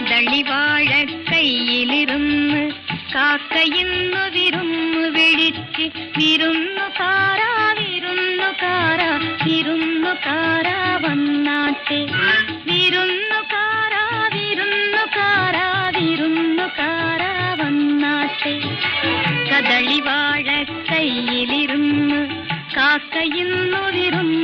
കദളിവാഴ കയ്യിലിരുന്ന് കാക്കയിന്നു വിരുന്നു വിളിച്ച് വിരുന്നുകാരാ വിരുന്നുകാരാ വിരുന്നുകാരാ വന്നാട്ടെ വിരുന്നുകാരാ വിരുന്നുകാരാ വിരുന്നുകാരാ വന്നാട്ടെ കദളിവാഴ കയ്യിലിരുന്ന് കാക്കയിന്നു വിരുന്നു